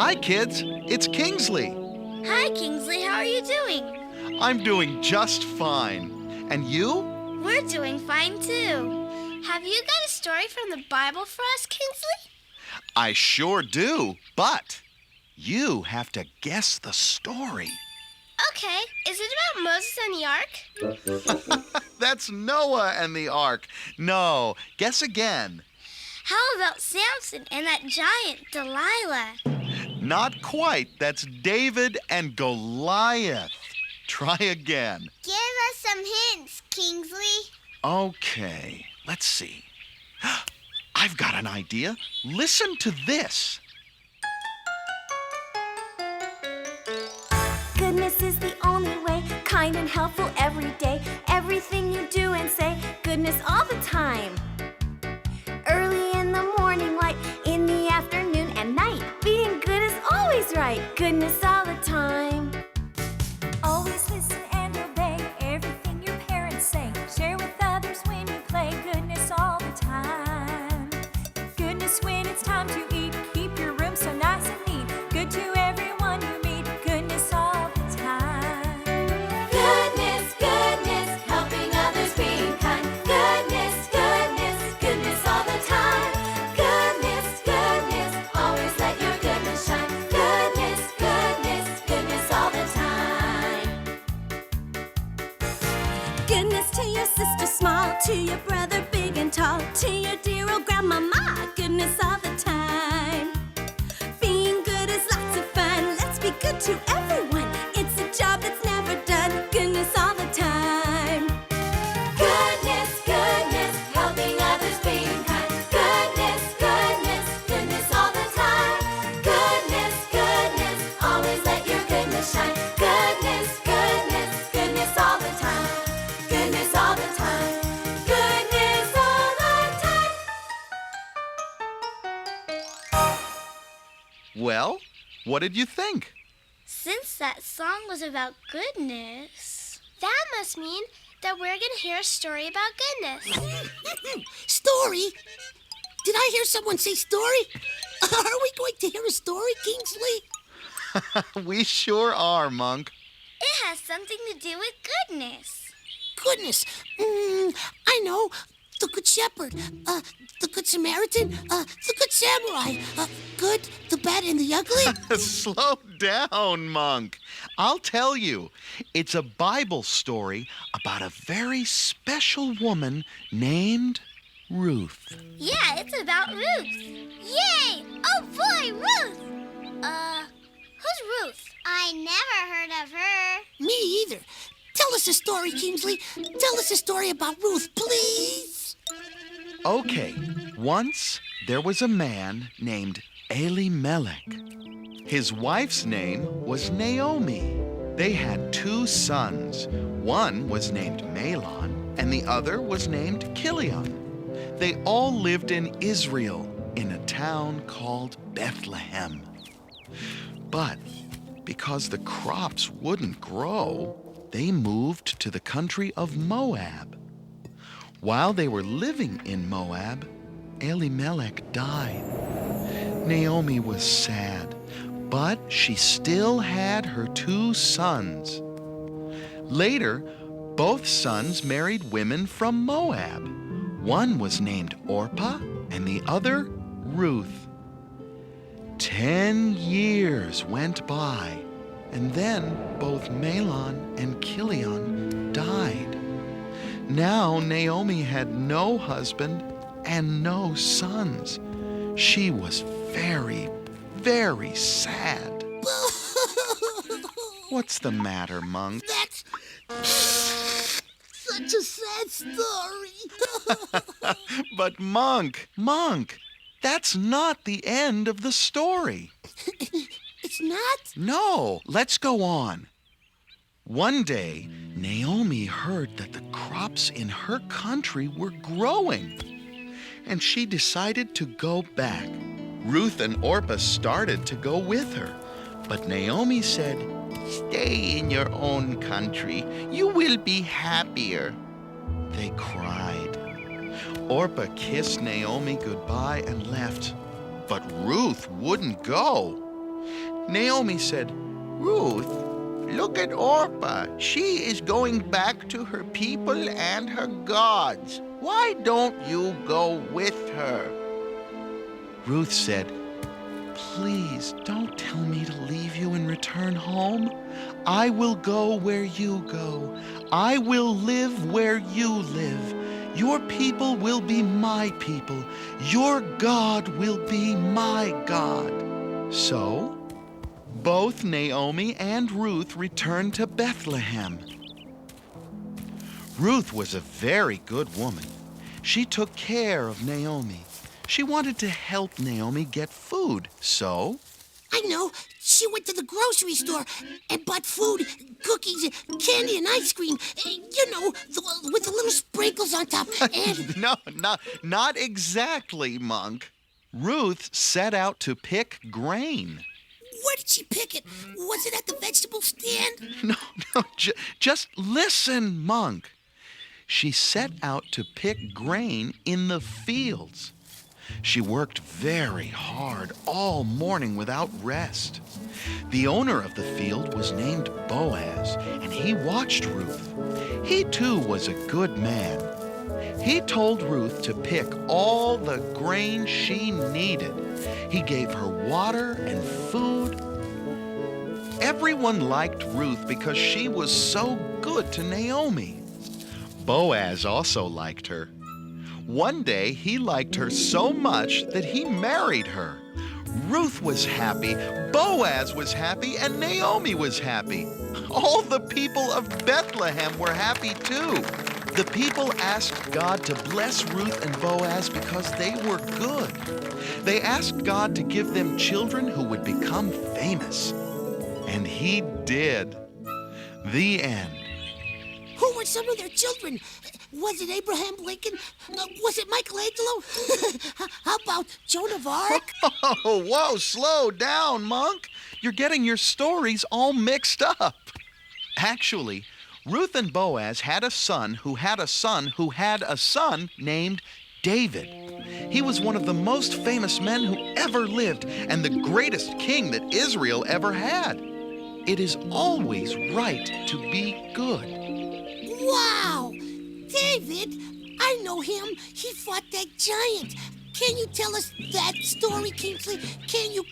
Hi, kids. It's Kingsley. Hi, Kingsley. How are you doing? I'm doing just fine. And you? We're doing fine, too. Have you got a story from the Bible for us, Kingsley? I sure do, but you have to guess the story. Okay. Is it about Moses and the ark? That's Noah and the ark. No, guess again. How about Samson and that giant Delilah? Not quite. That's David and Goliath. Try again. Give us some hints, Kingsley. Okay, let's see. I've got an idea. Listen to this. Goodness is the only way, kind and helpful every day. Everything you do and say, goodness all the time. Early in the morning light, in the afternoon and night. Being good is always right, goodness all the time. Always listen and obey everything your parents say. Share with others when you play, goodness all the time. Goodness when it's time to eat, keep your room so nice and neat. Good to everyone you meet, goodness all the time. Goodness, goodness, helping others, being kind. Goodness, goodness, goodness all the time. Goodness, goodness, always let your goodness shine. Goodness, goodness, goodness all the time. Goodness to your sister small, to your brother big and tall, to your dear old grandmama, goodness all the time. Being good is lots of fun, let's be good to everyone. It's a job that's never done, goodness all the time. Goodness, goodness, helping others, being kind. Goodness, goodness, goodness all the time. Goodness, goodness, always let your goodness shine. Goodness, goodness, goodness all the time. Goodness all the time. Goodness all the time. Well, what did you think? Since that song was about goodness, that must mean that we're going to hear a story about goodness. Story? Did I hear someone say story? Are we going to hear a story, Kingsley? We sure are, Monk. It has something to do with goodness. Goodness. I know. The Good Shepherd. The Good Samaritan. The Good Samurai. Good, the bad, and the ugly. Slow down, Monk. I'll tell you. It's a Bible story about a very special woman named Ruth. Yeah, it's about Ruth. Yay! Oh boy, Ruth! Who's Ruth? I never heard of her. Me either. Tell us a story, Kingsley. Tell us a story about Ruth, please. Okay, once there was a man named Elimelech. His wife's name was Naomi. They had 2 sons. One was named Mahlon, and the other was named Chilion. They all lived in Israel, in a town called Bethlehem. But because the crops wouldn't grow, they moved to the country of Moab. While they were living in Moab, Elimelech died. Naomi was sad, but she still had her 2 sons. Later, both sons married women from Moab. One was named Orpah and the other Ruth. 10 years went by, and then both Mahlon and Chilion died. Now Naomi had no husband and no sons. She was very, very sad. What's the matter, Monk? That's such a sad story. But Monk, that's not the end of the story. It's not? No, let's go on. One day, Naomi heard that the crops in her country were growing, and she decided to go back. Ruth and Orpah started to go with her, but Naomi said, "Stay in your own country. You will be happier." They cried. Orpah kissed Naomi goodbye and left, but Ruth wouldn't go. Naomi said, "Ruth, look at Orpah. She is going back to her people and her gods. Why don't you go with her?" Ruth said, "Please don't tell me to leave you and return home. I will go where you go. I will live where you live. Your people will be my people. Your God will be my God." So, both Naomi and Ruth returned to Bethlehem. Ruth was a very good woman. She took care of Naomi. She wanted to help Naomi get food, so... I know. She went to the grocery store and bought food, cookies, candy, and ice cream. With the little sprinkles on top. And No, not exactly, Monk. Ruth set out to pick grain. where did she pick it? Was it at the vegetable stand? No, just listen, Monk. She set out to pick grain in the fields. She worked very hard all morning without rest. The owner of the field was named Boaz, and he watched Ruth. He too was a good man. He told Ruth to pick all the grain she needed. He gave her water and food. Everyone liked Ruth because she was so good to Naomi. Boaz also liked her. One day, he liked her so much that he married her. Ruth was happy, Boaz was happy, and Naomi was happy. All the people of Bethlehem were happy too. The people asked God to bless Ruth and Boaz because they were good. They asked God to give them children who would become famous. And he did. The end. Who were some of their children? Was it Abraham Lincoln? Was it Michelangelo? How about Joan of Arc? Oh, whoa, slow down, Monk. You're getting your stories all mixed up. Actually, Ruth and Boaz had a son who had a son who had a son named David. He was one of the most famous men who ever lived and the greatest king that Israel ever had. It is always right to be good. Wow! David, I know him. He fought that giant. Can you tell us that story, Kingsley? Can you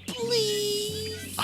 please?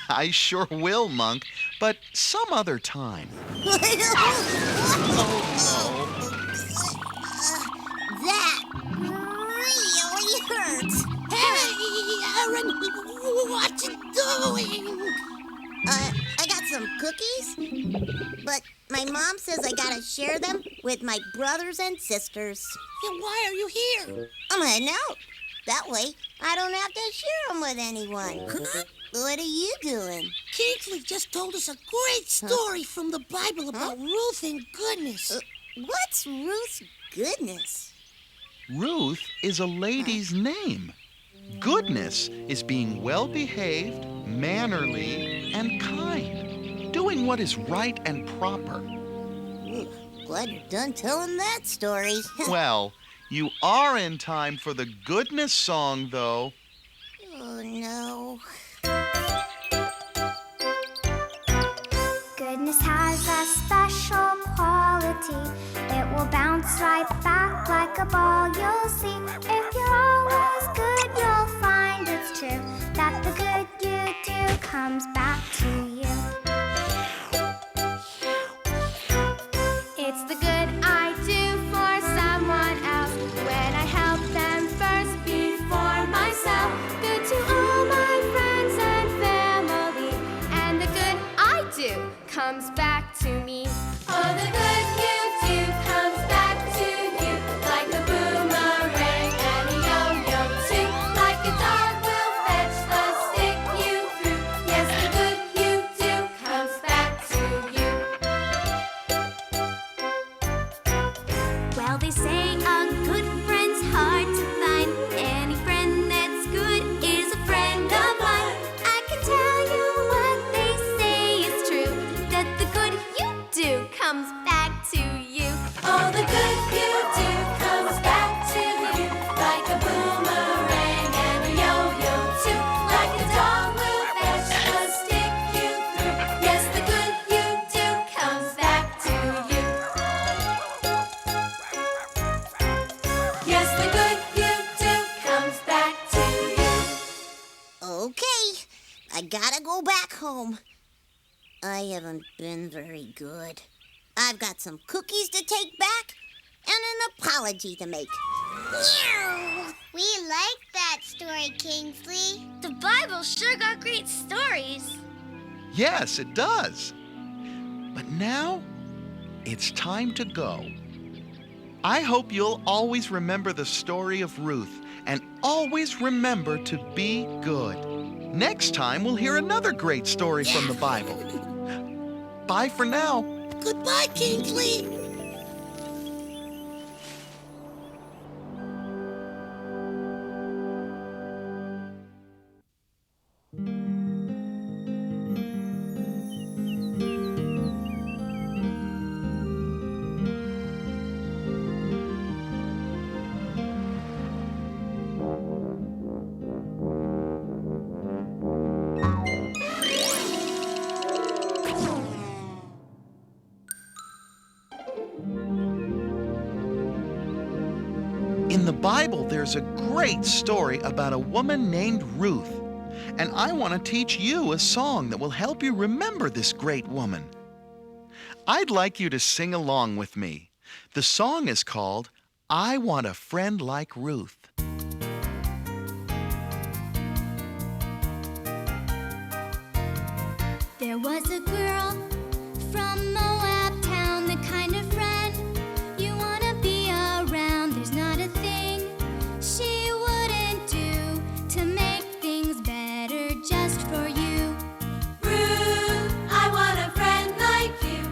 I sure will, Monk, but some other time. That really hurts. Hey, Aaron, what you doing? I got some cookies, but my mom says I gotta share them with my brothers and sisters. Then why are you here? I'm heading out. That way, I don't have to share them with anyone. What are you doing? Kingsley just told us a great story from the Bible about Ruth and goodness. What's Ruth's goodness? Ruth is a lady's name. Goodness is being well-behaved, mannerly, and kind, doing what is right and proper. Ooh, glad you're done telling that story. Well, you are in time for the goodness song, though. Oh, no. Goodness has a special quality. It will bounce right back like a ball, you'll see. If you're always good, you'll find it's true that the good you do comes back to you. It's the good I do for someone else when I help them first before myself. Good to all my friends and family, and the good I do comes back to me. Oh, the good you do comes back to you like a boomerang. gotta go back home. I haven't been very good. I've got some cookies to take back and an apology to make. Meow. We like that story, Kingsley. The Bible sure got great stories. Yes, it does. But now, it's time to go. I hope you'll always remember the story of Ruth and always remember to be good. Next time, we'll hear another great story from the Bible. Bye for now. Goodbye, Kingsley. In the Bible, there's a great story about a woman named Ruth. And I want to teach you a song that will help you remember this great woman. I'd like you to sing along with me. The song is called, I Want a Friend Like Ruth. There was a girl from Moab town, the kind of friend you want to be around. There's not a thing she wouldn't do to make things better just for you. Ruth, I want a friend like you.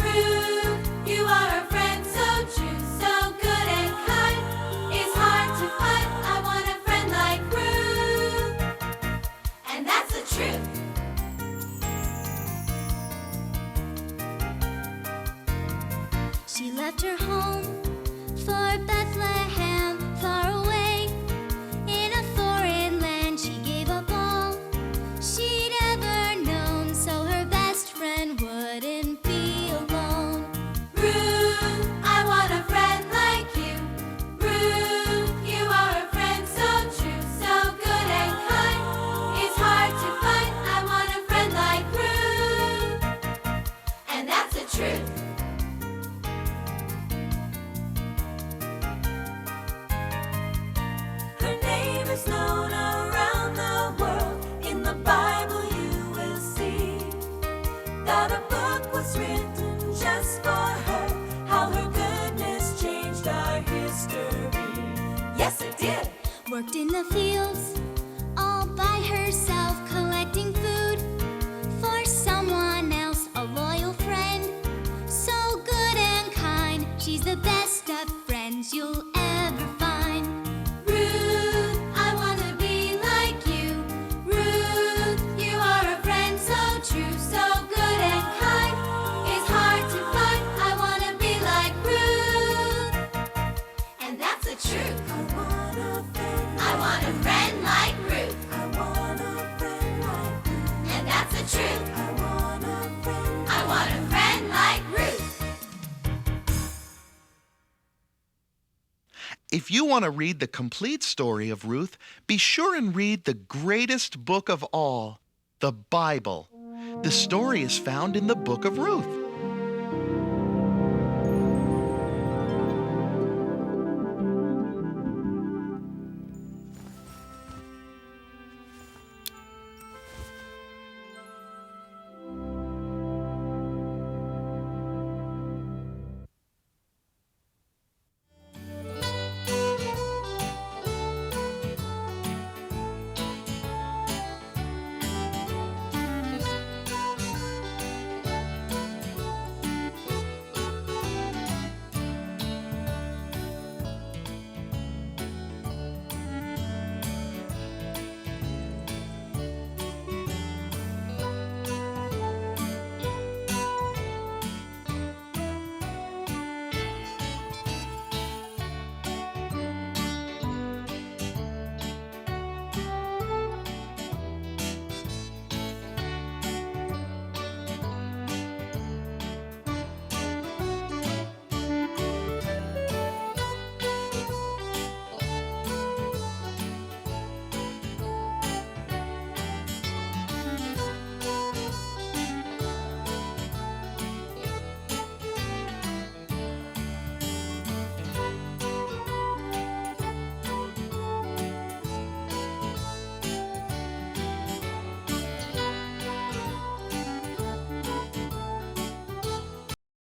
Ruth, you are a friend so true, so good and kind. It's hard to find. I want a friend like Ruth, and that's the truth. She left her home for Bethlehem, far away in a foreign land. She gave up all she'd ever known so her best friend wouldn't be alone. Ruth, I want a friend like you. Ruth, you are a friend so true, so good and kind. It's hard to find. I want a friend like Ruth, and that's the truth. Her name is known around the world. In the Bible you will see that a book was written just for her, how her goodness changed our history. Yes, it did. Worked in the fields all by herself, collecting food for someone else. A loyal friend, so good and kind. She's the best of friends you'll ever find. Ruth, I want to be like you. Ruth, you are a friend so true, so good and kind. It's hard to find. I want to be like Ruth, and that's the truth. I want a friend like Ruth. I want a friend like Ruth, and that's the truth. I want a friend like Ruth. If you want to read the complete story of Ruth, be sure and read the greatest book of all, the Bible. The story is found in the book of Ruth.